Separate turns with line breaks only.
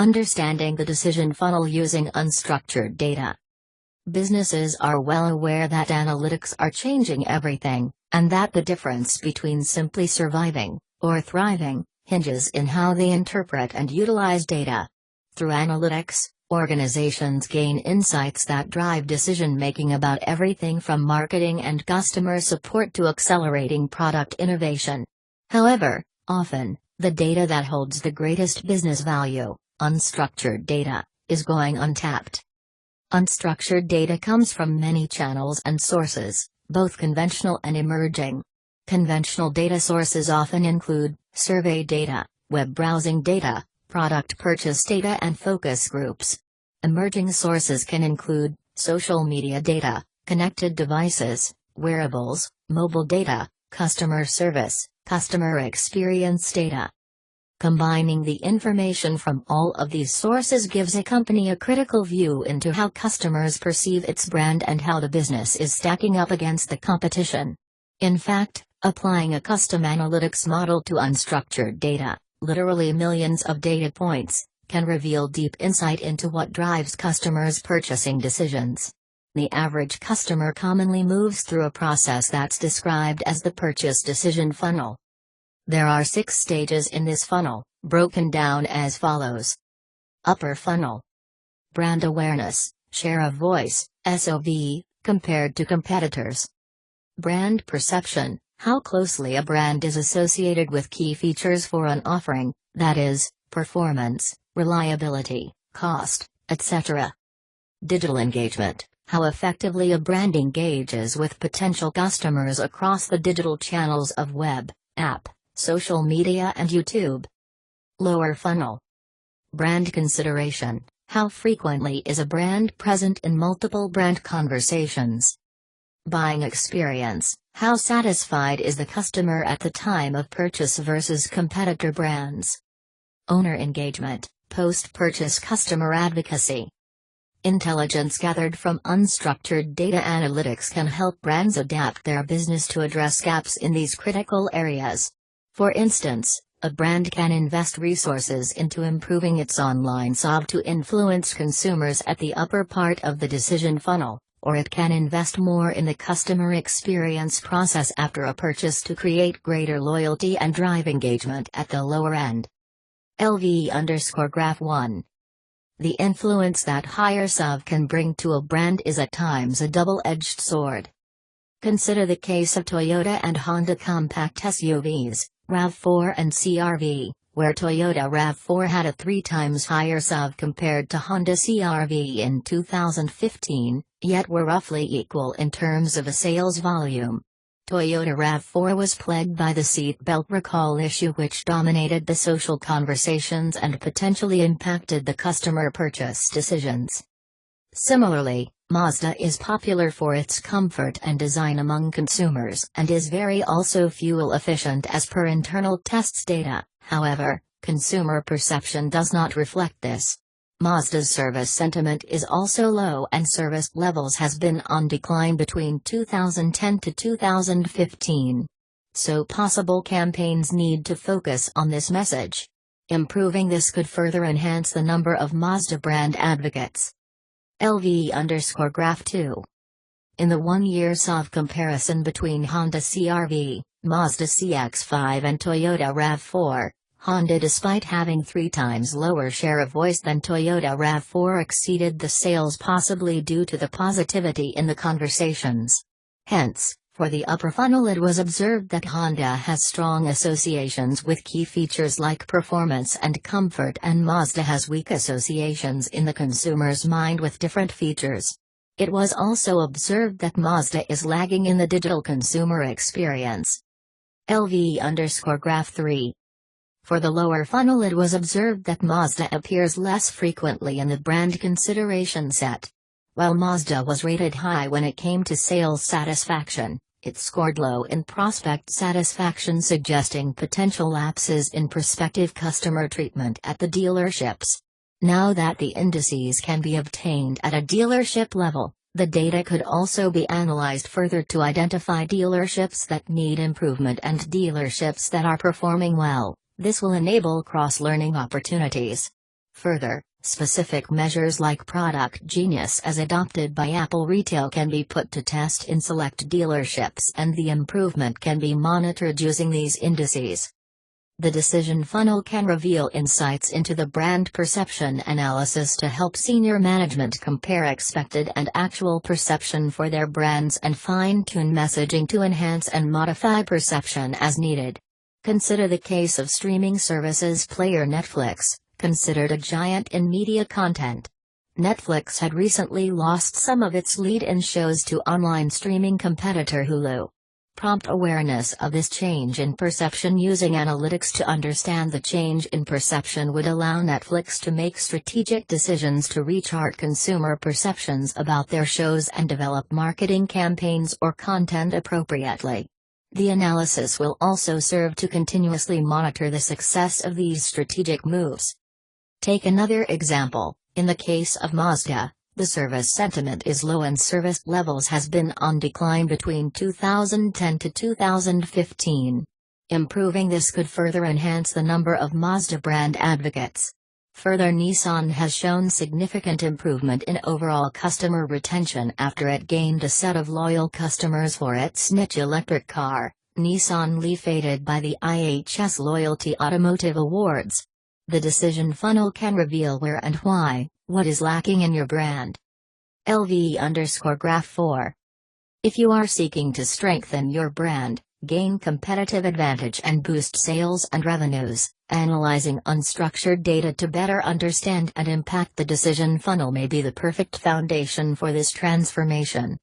Understanding the decision funnel using unstructured data. Businesses are well aware that analytics are changing everything, and that the difference between simply surviving or thriving hinges in how they interpret and utilize data. Through analytics, organizations gain insights that drive decision-making about everything from marketing and customer support to accelerating product innovation. However, often, the data that holds the greatest business value, unstructured data, is going untapped. Unstructured data comes from many channels and sources, both conventional and emerging. Conventional data sources often include survey data, web browsing data, product purchase data, and focus groups. Emerging sources can include social media data, connected devices, wearables, mobile data, customer service, customer experience data. Combining the information from all of these sources gives a company a critical view into how customers perceive its brand and how the business is stacking up against the competition. In fact, applying a custom analytics model to unstructured data, literally millions of data points, can reveal deep insight into what drives customers' purchasing decisions. The average customer commonly moves through a process that's described as the purchase decision funnel. There are 6 stages in this funnel, broken down as follows. Upper funnel. Brand awareness, share of voice, SOV, compared to competitors. Brand perception, how closely a brand is associated with key features for an offering, that is, performance, reliability, cost, etc. Digital engagement, how effectively a brand engages with potential customers across the digital channels of web, app, social media and YouTube. Lower funnel. Brand consideration, how frequently is a brand present in multiple brand conversations. Buying experience, how satisfied is the customer at the time of purchase versus competitor brands. Owner engagement, post-purchase customer advocacy. Intelligence gathered from unstructured data analytics can help brands adapt their business to address gaps in these critical areas. For instance, a brand can invest resources into improving its online SOV to influence consumers at the upper part of the decision funnel, or it can invest more in the customer experience process after a purchase to create greater loyalty and drive engagement at the lower end. LV_Graph 1. The influence that higher SOV can bring to a brand is at times a double-edged sword. Consider the case of Toyota and Honda compact SUVs, RAV4 and CR-V, where Toyota RAV4 had a 3 times higher SOV compared to Honda CR-V in 2015, yet were roughly equal in terms of a sales volume. Toyota RAV4 was plagued by the seatbelt recall issue, which dominated the social conversations and potentially impacted the customer purchase decisions. Similarly, Mazda is popular for its comfort and design among consumers and is very also fuel efficient as per internal tests data. However, consumer perception does not reflect this. Mazda's service sentiment is also low and service levels has been on decline between 2010 to 2015. So possible campaigns need to focus on this message. Improving this could further enhance the number of Mazda brand advocates. LV_Graph 2. In the 1-year SOV comparison between Honda CR-V, Mazda CX-5 and Toyota RAV4, Honda, despite having 3 times lower share of voice than Toyota RAV4, exceeded the sales, possibly due to the positivity in the conversations. Hence, for the upper funnel, it was observed that Honda has strong associations with key features like performance and comfort, and Mazda has weak associations in the consumer's mind with different features. It was also observed that Mazda is lagging in the digital consumer experience. LV_Graph 3. For the lower funnel, it was observed that Mazda appears less frequently in the brand consideration set. While Mazda was rated high when it came to sales satisfaction, it scored low in prospect satisfaction, suggesting potential lapses in prospective customer treatment at the dealerships. Now that the indices can be obtained at a dealership level, the data could also be analyzed further to identify dealerships that need improvement and dealerships that are performing well. This will enable cross-learning opportunities. Further, specific measures like Product Genius as adopted by Apple Retail can be put to test in select dealerships, and the improvement can be monitored using these indices. The decision funnel can reveal insights into the brand perception analysis to help senior management compare expected and actual perception for their brands and fine-tune messaging to enhance and modify perception as needed. Consider the case of streaming services player Netflix, considered a giant in media content. Netflix had recently lost some of its lead-in shows to online streaming competitor Hulu. Prompt awareness of this change in perception using analytics to understand the change in perception would allow Netflix to make strategic decisions to rechart consumer perceptions about their shows and develop marketing campaigns or content appropriately. The analysis will also serve to continuously monitor the success of these strategic moves. Take another example. In the case of Mazda, the service sentiment is low and service levels has been on decline between 2010 to 2015. Improving this could further enhance the number of Mazda brand advocates. Further, Nissan has shown significant improvement in overall customer retention after it gained a set of loyal customers for its niche electric car, Nissan Leaf, aided by the IHS Loyalty Automotive Awards. The decision funnel can reveal where and why, what is lacking in your brand. LV_Graph 4. If you are seeking to strengthen your brand, gain competitive advantage and boost sales and revenues, analyzing unstructured data to better understand and impact the decision funnel may be the perfect foundation for this transformation.